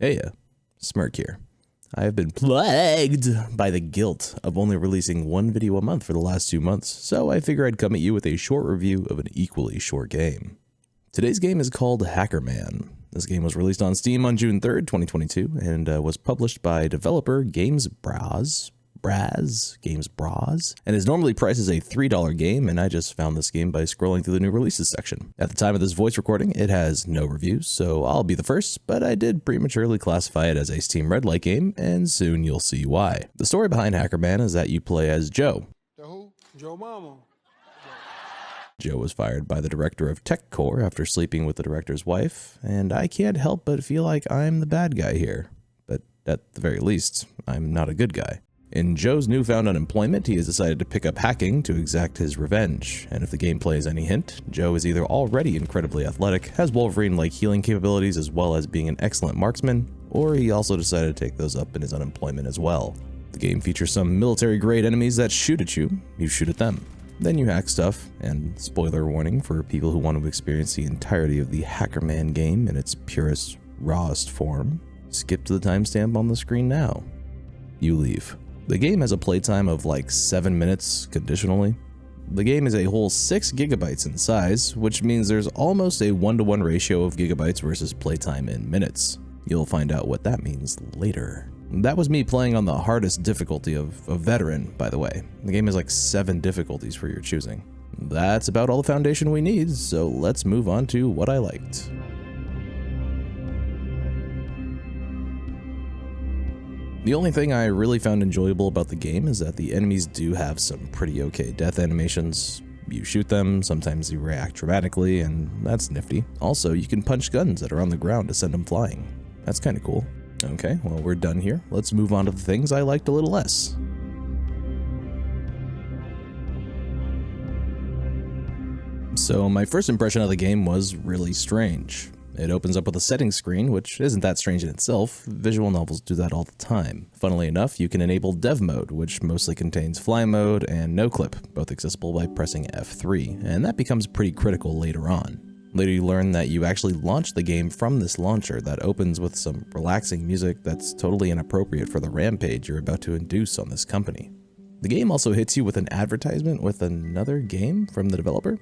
Heya, Smirk here. I have been plagued by the guilt of only releasing one video a month for the last 2 months, so I figure I'd come at you with a short review of an equally short game. Today's game is called Hacker Man. This game was released on Steam on June 3rd, 2022, and was published by developer Games Braz, and is normally priced as a $3 game, and I just found this game by scrolling through the new releases section. At the time of this voice recording, it has no reviews, so I'll be the first, but I did prematurely classify it as a Steam Redlight game, and soon you'll see why. The story behind Hacker Man is that you play as Joe. The who? Joe Mama. Joe was fired by the director of Tech Core after sleeping with the director's wife, and I can't help but feel like I'm the bad guy here. But at the very least, I'm not a good guy. In Joe's newfound unemployment, he has decided to pick up hacking to exact his revenge, and if the gameplay is any hint, Joe is either already incredibly athletic, has Wolverine-like healing capabilities as well as being an excellent marksman, or he also decided to take those up in his unemployment as well. The game features some military-grade enemies that shoot at you, you shoot at them. Then you hack stuff, and spoiler warning for people who want to experience the entirety of the Hacker Man game in its purest, rawest form, skip to the timestamp on the screen now. You leave. The game has a playtime of like 7 minutes conditionally. The game is a whole 6 gigabytes in size, which means there's almost a 1-to-1 ratio of gigabytes versus playtime in minutes. You'll find out what that means later. That was me playing on the hardest difficulty of a veteran, by the way. The game has like 7 difficulties for your choosing. That's about all the foundation we need, so let's move on to what I liked. The only thing I really found enjoyable about the game is that the enemies do have some pretty okay death animations. You shoot them, sometimes you react dramatically, and that's nifty. Also, you can punch guns that are on the ground to send them flying. That's kind of cool. Okay, well, we're done here. Let's move on to the things I liked a little less. So my first impression of the game was really strange. It opens up with a settings screen, which isn't that strange in itself. Visual novels do that all the time. Funnily enough, you can enable dev mode, which mostly contains fly mode and no clip, both accessible by pressing F3, and that becomes pretty critical later on. Later you learn that you actually launch the game from this launcher that opens with some relaxing music that's totally inappropriate for the rampage you're about to induce on this company. The game also hits you with an advertisement with another game from the developer.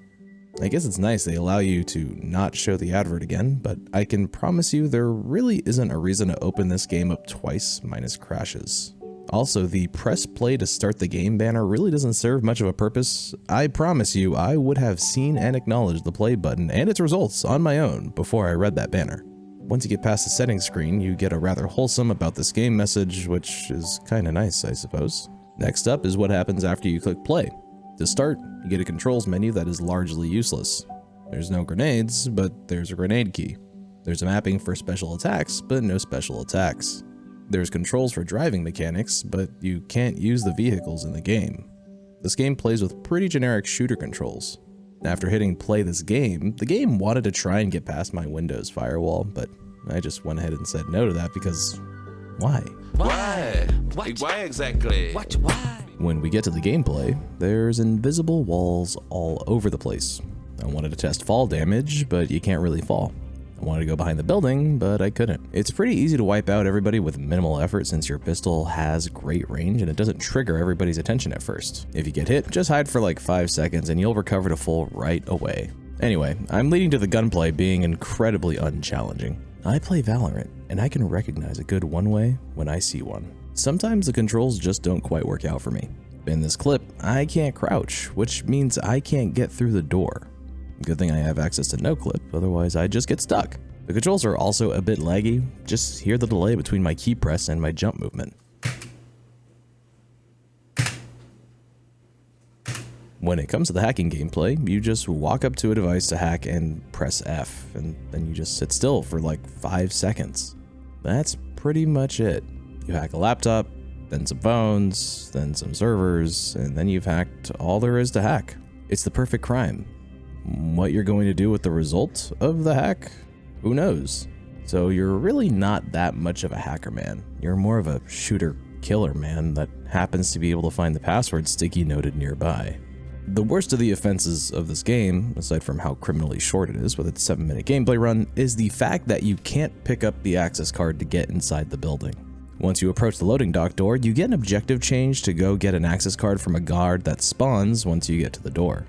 I guess it's nice they allow you to not show the advert again, but I can promise you there really isn't a reason to open this game up twice minus crashes. Also, the press play to start the game banner really doesn't serve much of a purpose. I promise you, I would have seen and acknowledged the play button and its results on my own before I read that banner. Once you get past the settings screen, you get a rather wholesome about this game message, which is kinda nice, I suppose. Next up is what happens after you click play. To start, you get a controls menu that is largely useless. There's no grenades, but there's a grenade key. There's a mapping for special attacks, but no special attacks. There's controls for driving mechanics, but you can't use the vehicles in the game. This game plays with pretty generic shooter controls. After hitting play this game, the game wanted to try and get past my Windows firewall, but I just went ahead and said no to that because why? Why? Why exactly? Why? When we get to the gameplay, there's invisible walls all over the place. I wanted to test fall damage, but you can't really fall. I wanted to go behind the building, but I couldn't. It's pretty easy to wipe out everybody with minimal effort since your pistol has great range and it doesn't trigger everybody's attention at first. If you get hit, just hide for like 5 seconds and you'll recover to full right away. Anyway, I'm leading to the gunplay being incredibly unchallenging. I play Valorant, and I can recognize a good one-way when I see one. Sometimes the controls just don't quite work out for me. In this clip, I can't crouch, which means I can't get through the door. Good thing I have access to no clip, otherwise I'd just get stuck. The controls are also a bit laggy, just hear the delay between my key press and my jump movement. When it comes to the hacking gameplay, you just walk up to a device to hack and press F, and then you just sit still for like 5 seconds. That's pretty much it. You hack a laptop, then some phones, then some servers, and then you've hacked all there is to hack. It's the perfect crime. What you're going to do with the result of the hack? Who knows? So you're really not that much of a hacker man. You're more of a shooter killer man that happens to be able to find the password sticky noted nearby. The worst of the offenses of this game, aside from how criminally short it is with its 7-minute gameplay run, is the fact that you can't pick up the access card to get inside the building. Once you approach the loading dock door, you get an objective change to go get an access card from a guard that spawns once you get to the door.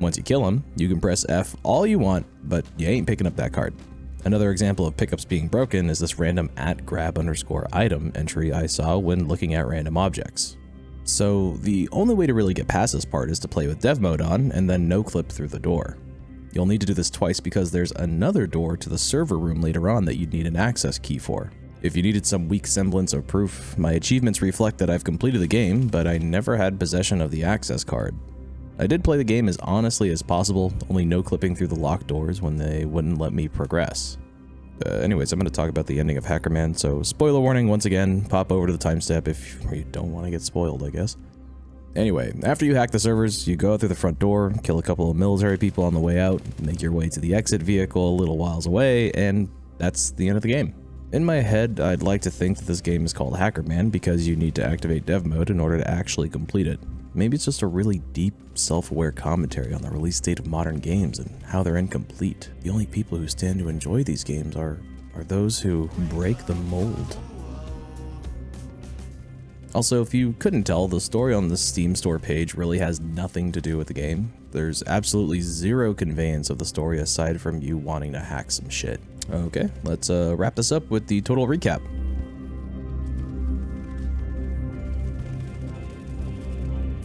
Once you kill him, you can press F all you want, but you ain't picking up that card. Another example of pickups being broken is this random @grab_item entry I saw when looking at random objects. So the only way to really get past this part is to play with dev mode on and then no clip through the door. You'll need to do this twice because there's another door to the server room later on that you'd need an access key for. If you needed some weak semblance of proof, my achievements reflect that I've completed the game, but I never had possession of the access card. I did play the game as honestly as possible, only no clipping through the locked doors when they wouldn't let me progress. Anyways, I'm going to talk about the ending of Hackerman, so spoiler warning once again, pop over to the timestamp if you don't want to get spoiled, I guess. Anyway, after you hack the servers, you go out through the front door, kill a couple of military people on the way out, make your way to the exit vehicle a little whiles away, and that's the end of the game. In my head, I'd like to think that this game is called Hackerman because you need to activate dev mode in order to actually complete it. Maybe it's just a really deep, self-aware commentary on the release date of modern games and how they're incomplete. The only people who stand to enjoy these games are those who break the mold. Also, if you couldn't tell, the story on the Steam store page really has nothing to do with the game. There's absolutely zero conveyance of the story aside from you wanting to hack some shit. Okay, let's wrap this up with the total recap.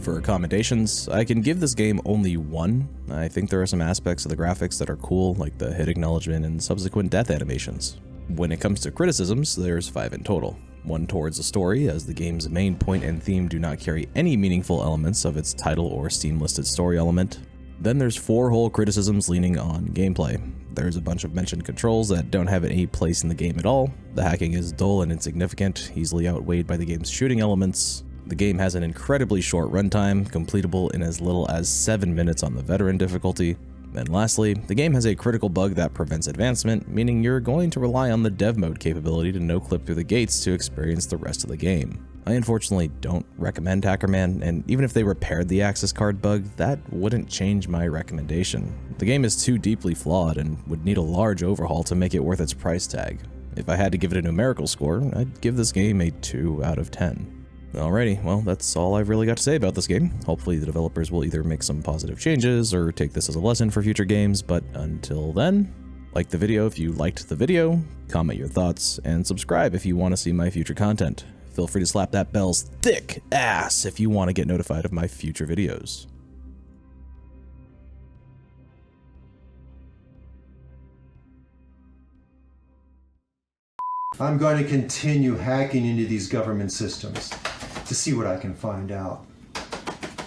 For commendations, I can give this game only 1. I think there are some aspects of the graphics that are cool, like the hit acknowledgement and subsequent death animations. When it comes to criticisms, there's 5 in total. 1 towards the story, as the game's main point and theme do not carry any meaningful elements of its title or Steam-listed story element. Then there's 4 whole criticisms leaning on gameplay. There's a bunch of mentioned controls that don't have any place in the game at all. The hacking is dull and insignificant, easily outweighed by the game's shooting elements. The game has an incredibly short runtime, completable in as little as 7 minutes on the veteran difficulty. And lastly, the game has a critical bug that prevents advancement, meaning you're going to rely on the dev mode capability to no-clip through the gates to experience the rest of the game. I unfortunately don't recommend Hackerman, and even if they repaired the access card bug, that wouldn't change my recommendation. The game is too deeply flawed and would need a large overhaul to make it worth its price tag. If I had to give it a numerical score, I'd give this game a 2 out of 10. Alrighty, well, that's all I've really got to say about this game. Hopefully the developers will either make some positive changes or take this as a lesson for future games, but until then, like the video if you liked the video, comment your thoughts, and subscribe if you want to see my future content. Feel free to slap that bell's thick ass if you want to get notified of my future videos. I'm going to continue hacking into these government systems to see what I can find out.